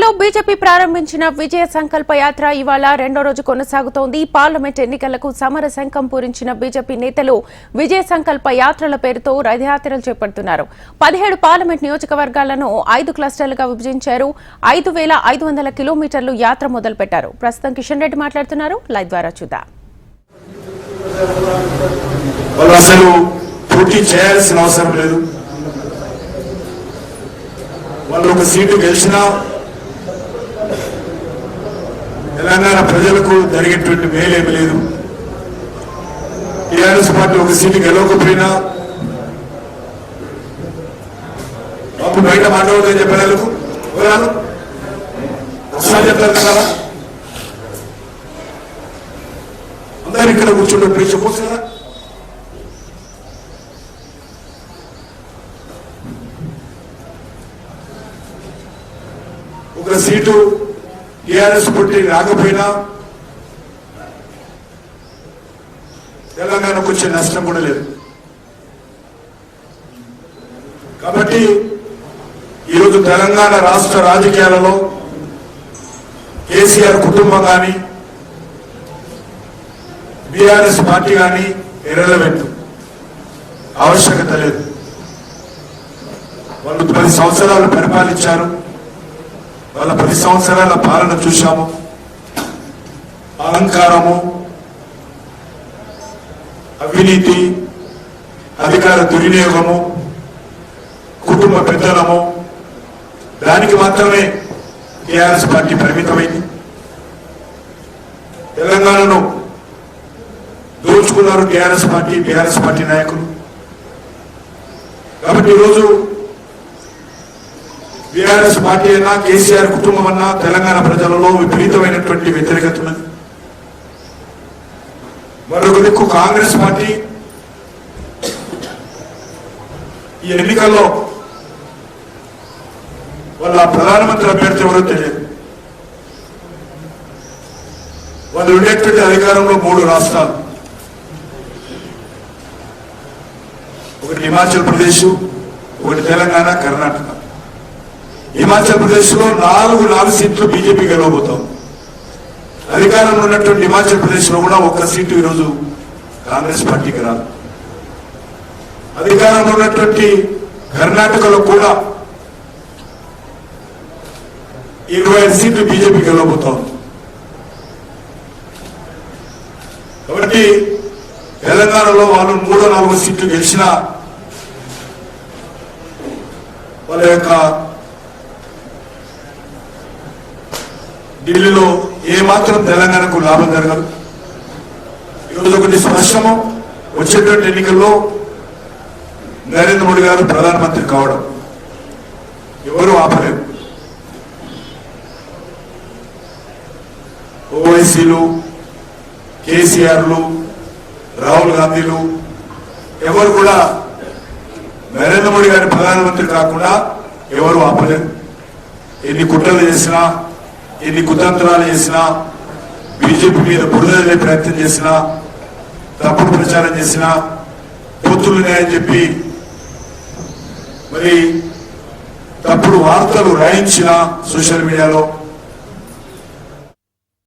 ఏపీలో బీజేపీ ప్రారంభించిన విజయ సంకల్ప యాత్ర ఇవాళ రెండో రోజు కొనసాగుతోంది. పార్లమెంట్ ఎన్నికలకు సమర శంఖం పూరించిన బీజేపీ నేతలు విజయ సంకల్ప యాత్రల పేరుతో రథయాత్రలు చేపడుతున్నారు. 17 పార్లమెంట్ నియోజకవర్గాలను 5 క్లస్టర్లుగా విభజించారు. 5,500 కిలోమీటర్లు యాత్ర మొదలుపెట్టారు. ప్రస్తుతం కిషన్ రెడ్డి మాట్లాడుతున్నారు. లైవ్ ద్వారా చూద్దాం. వాళ్ళు ఒక సీటు గెలిచినా తెలంగాణ ప్రజలకు జరిగేటువంటి మేలేమి లేదు. టీఆర్ఎస్ పార్టీ ఒక సీటు గెలవకపోయినా బాబు బయట మాట్లాడదని చెప్పేందుకు ఒకసారి చెప్తారు కదా, అందరు ఇక్కడ కూర్చుంటే ప్లీజ్ చెప్పొచ్చు కదా. ఒక సీటు టీఆర్ఎస్ పార్టీ రాకపోయినా తెలంగాణకు వచ్చే నష్టం కూడా లేదు. కాబట్టి ఈరోజు తెలంగాణ రాష్ట్ర రాజకీయాలలో కేసీఆర్ కుటుంబం కానీ బీఆర్ఎస్ పార్టీ కానీ ఇర్రెలవెంట్, ఆవశ్యకత లేదు. వాళ్ళు 10 సంవత్సరాలు పరిపాలించారు. వాళ్ళ 10 సంవత్సరాల పాలన చూశాము. అహంకారము, అవినీతి, అధికార దుర్వినియోగము, కుటుంబ పెద్దలము, దానికి మాత్రమే టీఆర్ఎస్ పార్టీ పరిమితమైంది. తెలంగాణను దోచుకున్నారు టీఆర్ఎస్ పార్టీ, బీఆర్ఎస్ పార్టీ నాయకులు. కాబట్టి ఈరోజు బీఆర్ఎస్ పార్టీ అయినా కేసీఆర్ కుటుంబం అన్నా తెలంగాణ ప్రజలలో విపరీతమైనటువంటి వ్యతిరేకత ఉన్నది. మరొక దిక్కు కాంగ్రెస్ పార్టీ ఈ ఎన్నికల్లో వాళ్ళ ప్రధానమంత్రి అభ్యర్థి ఎవరో తెలియదు. వాళ్ళు ఉండేటువంటి అధికారంలో 3 రాష్ట్రాలు, ఒకటి హిమాచల్ ప్రదేశ్, ఒకటి తెలంగాణ, కర్ణాటక. హిమాచల్ ప్రదేశ్ లో 4 సీట్లు బీజేపీ గెలవబోతాం. అధికారంలో ఉన్నటువంటి హిమాచల్ ప్రదేశ్ లో కూడా 1 సీటు ఈరోజు కాంగ్రెస్ పార్టీకి రాదు. అధికారంలో ఉన్నటువంటి కర్ణాటకలో కూడా 25 సీట్లు బీజేపీ గెలవబోతాం. కాబట్టి తెలంగాణలో వాళ్ళు 3-4 సీట్లు గెలిచినా వాళ్ళ యొక్క ఢిల్లీలో ఏమాత్రం తెలంగాణకు లాభం జరగదు. ఈరోజు ఒకటి స్పష్టము, వచ్చేటువంటి ఎన్నికల్లో నరేంద్ర మోడీ గారు ప్రధానమంత్రి కావడం ఎవరు ఆపలేరు. ఓవైసీలు, కేసీఆర్లు, రాహుల్ గాంధీలు ఎవరు కూడా నరేంద్ర మోడీ గారి ప్రధానమంత్రి కాకుండా ఎవరు ఆపలేరు. ఎన్ని కుట్రలు చేసినా, ఎన్ని కుతంత్రాలు చేసినా, బీజేపీ మీద బురదలే ప్రయత్నం చేసినా, తప్పుడు ప్రచారం చేసినా, పొత్తులున్నాయని చెప్పి మరి తప్పుడు వార్తలు రాయించిన సోషల్ మీడియాలో